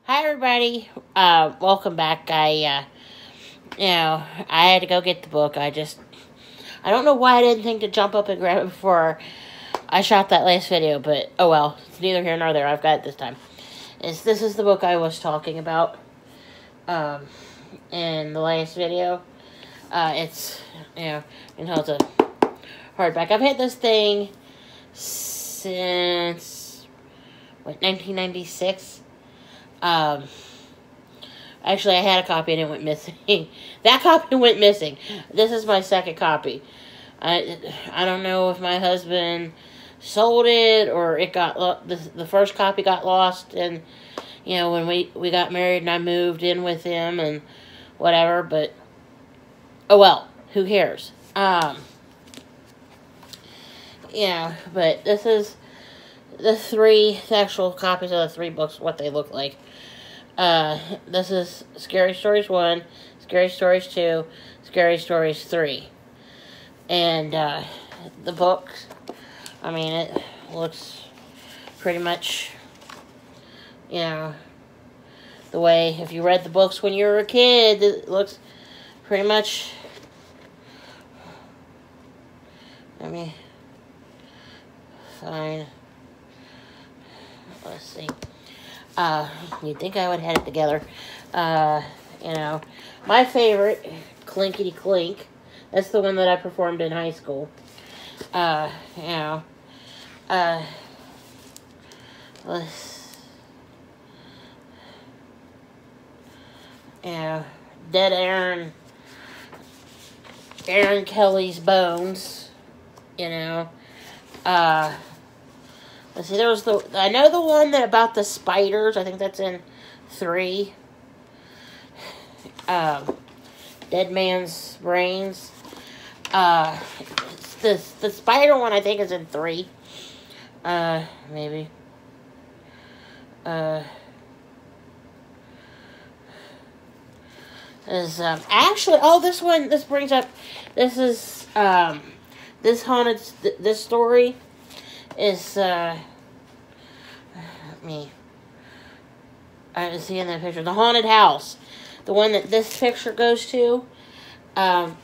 Hi everybody. Welcome back. I had to go get the book. I don't know why I didn't think to jump up and grab it before I shot that last video, but oh well. It's neither here nor there. I've got it this time. This is the book I was talking about, in the last video. It's it's a hardback. I've had this thing since 1996. Actually, I had a copy and it went missing. That copy went missing. This is my second copy. I don't know if my husband sold it or it got the first copy got lost, and when we got married and I moved in with him and whatever. But oh well, who cares? But this is the three actual copies of the three books, what they look like. This is Scary Stories 1, Scary Stories 2, Scary Stories 3. And, the books, it looks pretty much, the way, if you read the books when you were a kid, it looks pretty much, let me find, let's see. You'd think I would have it together. My favorite, Clinkety Clink. That's the one that I performed in high school. Dead Aaron Kelly's Bones. Let's see, I know the one that about the spiders. I think that's in 3. Dead Man's Brains. The spider one I think is in 3. Maybe. Actually, this brings up, this is, this haunted, this story is, I see in that picture, the haunted house, the one that this picture goes to.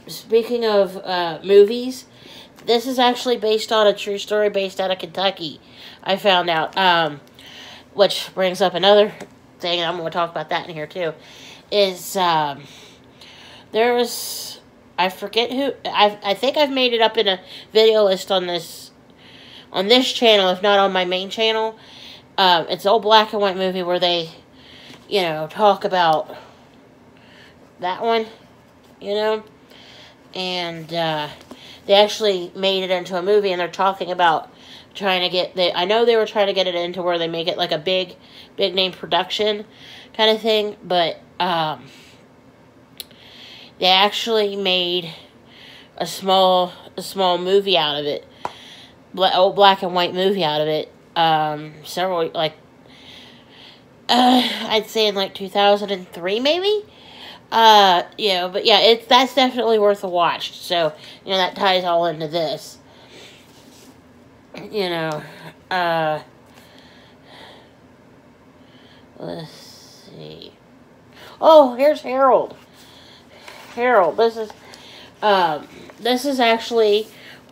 Speaking of movies, this is actually based on a true story based out of Kentucky. I found out, which brings up another thing, and I'm going to talk about that in here too. Is there was, I forget who, I think I've made it up in a video list on this channel, if not on my main channel. It's an old black and white movie where they, talk about that one, and they actually made it into a movie, and they're talking about trying to get, I know they were trying to get it into where they make it like a big name production kind of thing, but they actually made a small movie out of it. Old black and white movie out of it. Several, I'd say in 2003 maybe. But yeah, that's definitely worth a watch. So, that ties all into this. Let's see. Oh, here's Harold. Harold, this is actually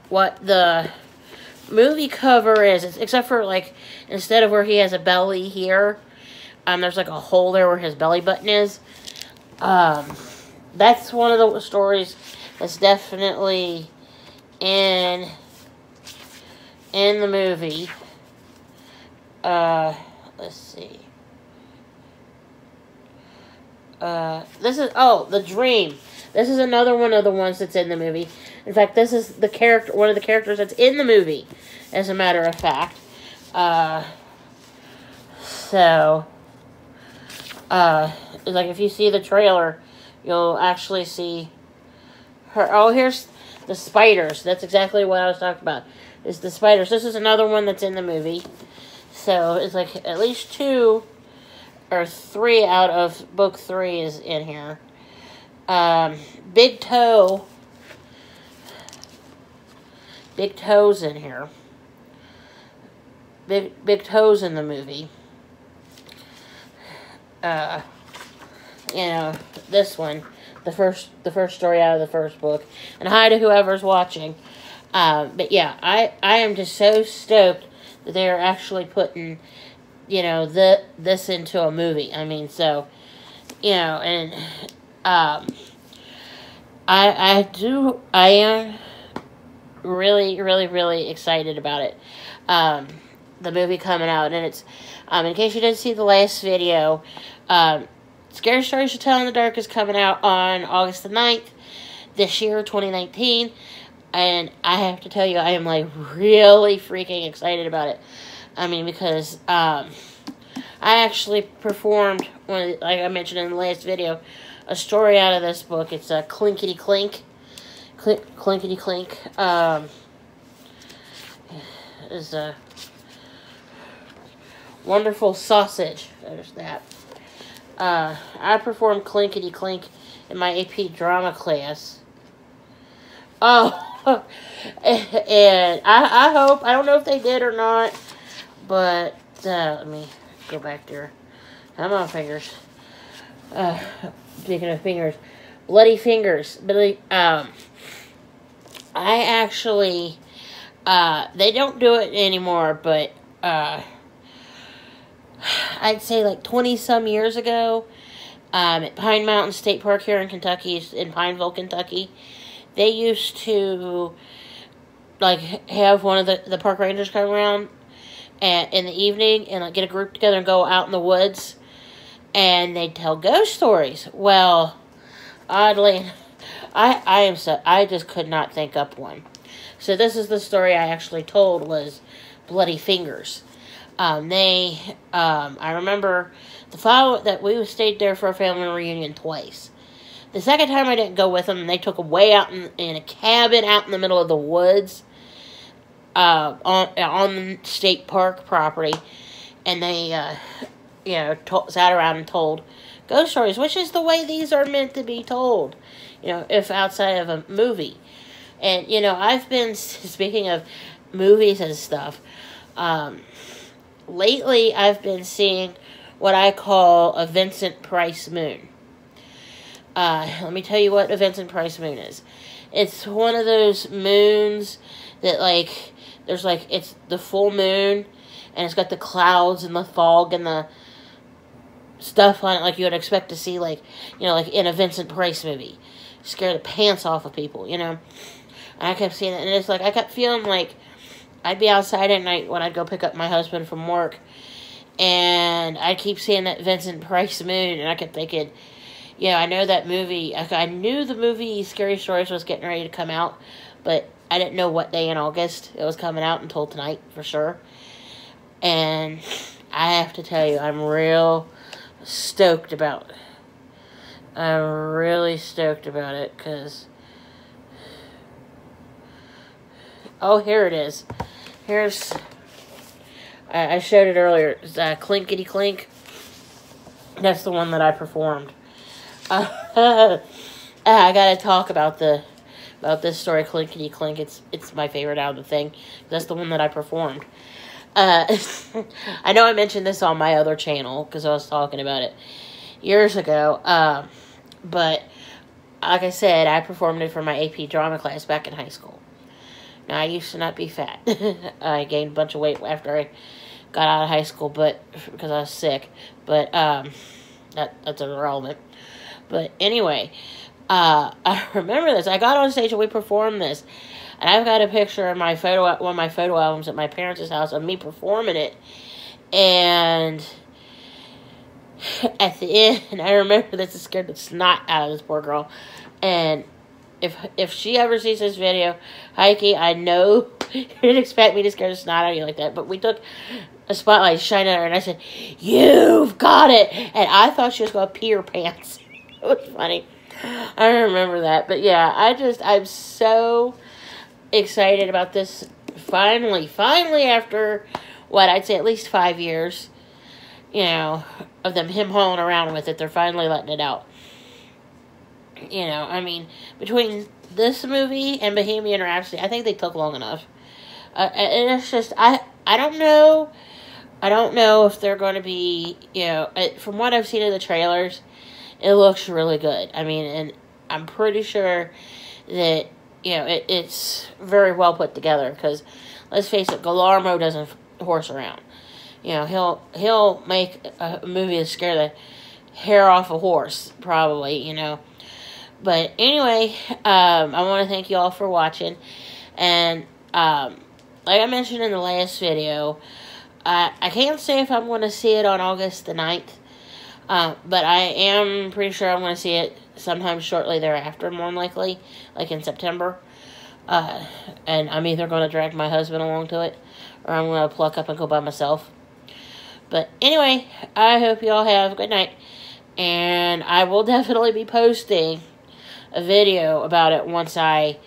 what the movie cover is, except for instead of where he has a belly here, there's a hole there where his belly button is. That's one of the stories that's definitely in the movie. Let's see. This is, The Dream. This is another one of the ones that's in the movie. In fact, this is one of the characters that's in the movie, as a matter of fact. If you see the trailer, you'll actually see her. Oh, here's the spiders. That's exactly what I was talking about, is the spiders. This is another one that's in the movie. So, it's at least 2 or 3 out of book 3 is in here. Big Toe. Big Toe's in here. Big Toe's in the movie. uh, you know, this one, the first story out of the first book. And hi to whoever's watching. But yeah, I am just so stoked that they're actually putting, you know, this into a movie. I mean, so, you know, and I am really, really, really excited about it. The movie coming out, and it's, in case you didn't see the last video, Scary Stories to Tell in the Dark is coming out on August the 9th this year, 2019, and I have to tell you, I am, like, really freaking excited about it. I mean, because, I actually performed, like I mentioned in the last video, a story out of this book. It's a Clinkety Clink. Clinkety Clink. Is a wonderful sausage. There's that. I performed Clinkety Clink in my AP drama class. Oh, and I hope, I don't know if they did or not, but let me go back there. Come on, fingers. Speaking of fingers, bloody fingers. I actually, they don't do it anymore, but I'd say like 20-some years ago, at Pine Mountain State Park here in Kentucky, in Pineville, Kentucky, they used to, like, have one of the park rangers come around in the evening and, like, get a group together and go out in the woods, and they'd tell ghost stories. Well, oddly, I just could not think up one. So this is the story I actually told, was Bloody Fingers. I remember that we stayed there for a family reunion twice. The second time I didn't go with them, and they took away out in a cabin out in the middle of the woods, on the state park property, and they, sat around and told ghost stories, which is the way these are meant to be told, if outside of a movie. And, I've been, speaking of movies and stuff, lately I've been seeing what I call a Vincent Price moon. Let me tell you what a Vincent Price moon is. It's one of those moons that, like, there's, like, it's the full moon, and it's got the clouds and the fog and the stuff on it like you would expect to see, like, like in a Vincent Price movie. Scare the pants off of people, And I kept seeing it, and it's like, I kept feeling like I'd be outside at night when I'd go pick up my husband from work, and I keep seeing that Vincent Price moon, and I kept thinking, I know that movie, I knew the movie Scary Stories was getting ready to come out, but I didn't know what day in August it was coming out until tonight, for sure. And I have to tell you, I'm real stoked about it. I'm really stoked about it, because, oh, here it is. Here's, I showed it earlier, it's Clinkety Clink. That's the one that I performed. I gotta talk about this story, Clinkety Clink. It's my favorite out of the thing. That's the one that I performed. I know I mentioned this on my other channel because I was talking about it years ago. But like I said, I performed it for my AP drama class back in high school. Now, I used to not be fat. I gained a bunch of weight after I got out of high school, but because I was sick. But that's irrelevant. But anyway, I remember this. I got on stage and we performed this. And I've got a picture in one of my photo albums at my parents' house of me performing it. And at the end, I remember this, it scared the snot out of this poor girl. And if she ever sees this video, Heike, I know you didn't expect me to scare the snot out of you like that. But we took a spotlight, shined at her, and I said, "You've got it." And I thought she was going to pee her pants. It was funny. I remember that. But yeah, I'm so excited about this. Finally after, what, I'd say at least 5 years, of him hauling around with it, they're finally letting it out. I mean, between this movie and Bohemian Rhapsody, I think they took long enough. And it's just, I don't know I don't know if they're going to be, from what I've seen in the trailers, it looks really good. I mean, and I'm pretty sure that, it's very well put together, because, let's face it, Guillermo doesn't horse around. He'll make a movie to scare the hair off a horse, probably, But anyway, I want to thank you all for watching, and, like I mentioned in the last video, I can't say if I'm going to see it on August the 9th, but I am pretty sure I'm going to see it sometime shortly thereafter, more than likely, like in September. And I'm either going to drag my husband along to it, or I'm going to pluck up and go by myself. But anyway, I hope you all have a good night, and I will definitely be posting a video about it once I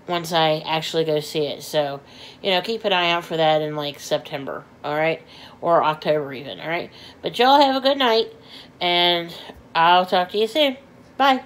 actually go see it. So, keep an eye out for that in, like, September, alright? Or October even, alright? But y'all have a good night, and I'll talk to you soon. Bye.